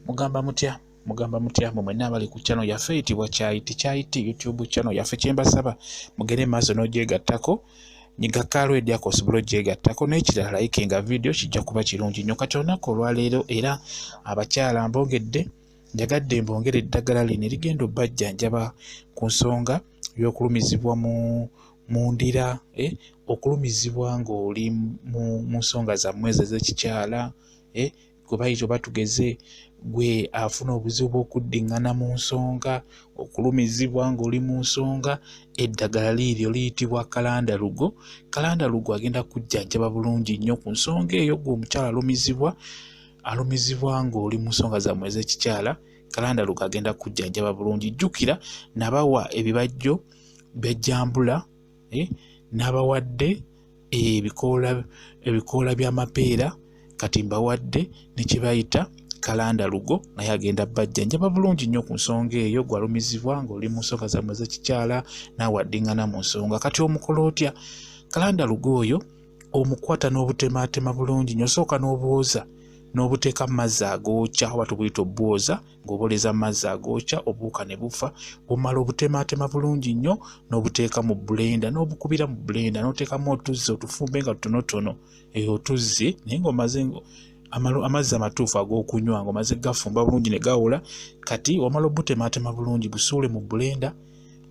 Mugamba mutya mwenna abali ku channel yaffe eyitibwa Kyayiti YouTube channel yaffe. Kyembasaba mugere maaso n'ogyegattako nyiga kalwedi ako osobola ogyegattako n'ekirala likinga video kijja kuba kirungi nnyo. Kati olunaku olwaleero era abakyala njagadde mbongere eddagala lino erigenda obbajjanjaba ku nsonga y'okulumizibwa mu ndira, okulumizibwa ng'oli mu nsonga zammwe ez'ekikyala, kubayita oba tugeze gwe afuna obuzibu bw'okuddingana mu nsonga, okulumizibwa ng'oli mu nsonga. Eddagala liiryo liyitibwa kalandalugo. Kalandalugo agenda kujjanjaba bulungi nnyo ku nsonga eyo gwe omukyala alumizibwa ng'oli mu nsonga zammwe ez'ekikyala. Kalandalugo agenda kujjanjaba bulungi. Jjukira nabawa ebibajjo by'ejjambula, n'abawadde ebikoola by'amapeera, kati mbawadde ne kye bayita kalandalugo, naye agenda bajjanjaba bulungi nnyo ku nsonga eyo gwalumizibwa ng'oli mu nsonga zammwe ez'ekikyala nawe Adingana Munsonga. Kati omukola otya? Kalandalugo oyo omukwata n'obutemaatema bulungi nnyo, osooka n'obwoza n'obuteeka mu mazzi agookya oba tubuyita obwoza, ng'oboleza mu mazzi agookya obuwuka ne bufa. Bw'omala obutemaatema bulungi nnyo n'obuteeka mu blender, n'obukubira mu blender n'oteekamu otuzzi otufumbe nga tonotono, otuzzi naye ng'omaze amazzi amatuufu ag'okunywa ng'omaze gafumba bulungi ne gawula. Kati wamala obutemaatema bulungi busuule mu blender,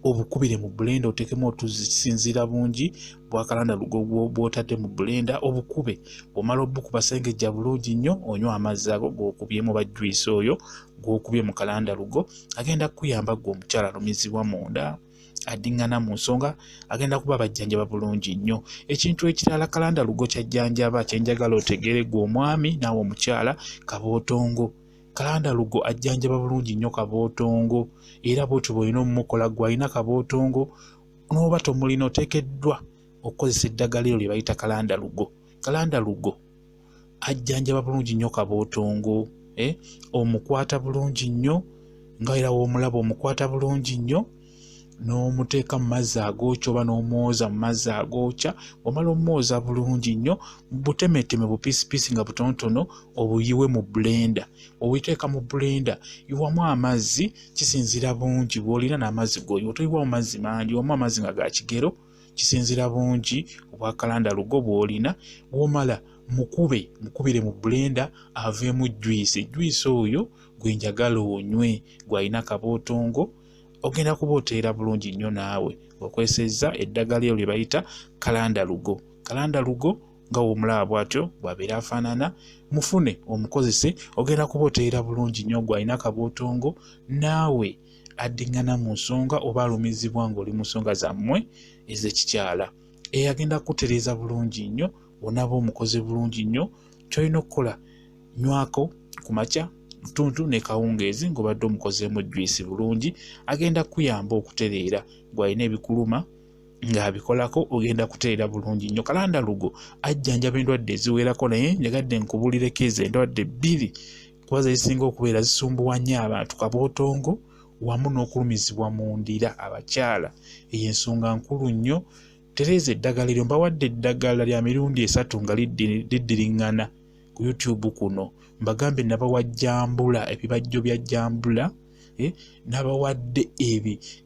obukubire mu blender oteekemu otuzzi, kisinziira bungi bwa kalandalugo bw'otadde mu blender, obukube. Omala obukuba sengejja bulungi nnyo, onywa amazzi ago g'okubyemu oba juice oyo gw'okubye mu kalandalugo. Agenda kuyamba gwe omukyala alumizibwa munda, Adingana mu nsonga, agenda kuba bajjanjaba bulungi nnyo. Ekintu ekirala kalandalugo kyajjanjaba kyenjagala otegere gwe omwami naawe omukyala, kabotongo. Kalandalugo ajjanjaba bulungi nnyo kabotongo, era bw'otyo bw'olina omumukola gw'alina kabotongo n'oba tomulina oteekeddwa okukozesa eddagala eryo lye bayita kalandalugo. Kalandalugo ajjanjaba bulungi nnyo kabotongo, omukwata bulungi nnyo nga era w'omulaba omukwata bulungi nnyo n'omuteeka mu mazzi agookya oba n'omwoza mu mazzi agookya. Omala omwoza bulungi nnyo, butemeteme bupiisipiisi nga butonotono, obuyiwe mu blender. Obiteeka mu blender yiwamu amazzi, kisinziira bungi bw'olina n'amazzi g'oyiwa. Toyiwamu mazzi mangi, yiwamu amazzi nga ga kigero, kisinziira bungi obwa kalandalugo bw'olina. W'omala mukubire mu blender aveemu juice. Juice oyo gwe njagala onywe gw'alina kabotongo. Ogenda kuba oteera bulungi nnyo naawe okwesezza eddagala eryo lye bayita kalandalugo. Kalandalugo nga w'omulaba bw'atyo bw'abeera afaanana, mufune omukozese. Ogenda kuba oteera bulungi nnyo gw'alina kabotongo naawe Adingana mu nsonga oba alumizibwa ng'oli mu nsonga zammwe ez'ekikyala. Agenda kutereeza bulungi nnyo, onaaba omukoze bulungi nnyo. Ky'olina okukola, nywako ku makya tuntu ne kawungeezi ng'obadde omukozeemu juice bulungi. Agenda kuyamba okutereera gw'alina ebikuluma ng'abikolako, ogenda kutereera bulungi nnyo. Kalandalugo ajjanjaba endwadde eziwerako, naye njagadde nkubulireko ezo endwadde bbiri kuba ze zisinga okubeera zisumbuwa nnyo abantu, kabotongo wamu n'okulumizibwa mu ndira abakyala. Eyo ensonga nkulu nnyo. Tereeza eddagala eryo. Mbawadde eddagala lya mirundi 3 nga liddiriŋŋana ku YouTube kuno. Mbagambe nabawa jjambula, ebibajjo bya jjambula, n'abawadde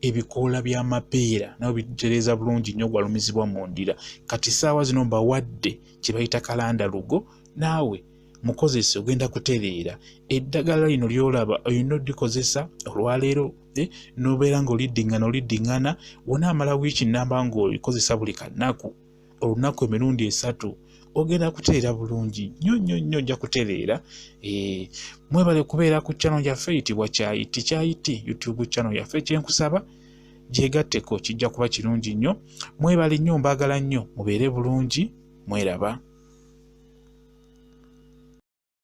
ebikoola by'amapeera nabo bitereeza bulungi nnyo gwalumizibwa mu ndira. Kati saawa zino mbawadde kye bayita kalandalugo, naawe mukozese ogenda kutereera. Eddagala lino ly'olaba olina oddikozesa olwaleero, n'obeera ng'oliddiŋŋana. Wonaamala wiiki nnamba ng'olikozesa buli kanaku, olunaku emirundi 3, ogenda kutereera bulungi nnyo ojja kutereera. Mwebale kubeera ku channel yaffe eyitibwa Kyayiti YouTube channel yaffe. Kyenkusaba gyegatteko, kijja kuba kirungi nnyo. Mwebale nnyo, mbaagala nnyo, mubeere bulungi, mweraba.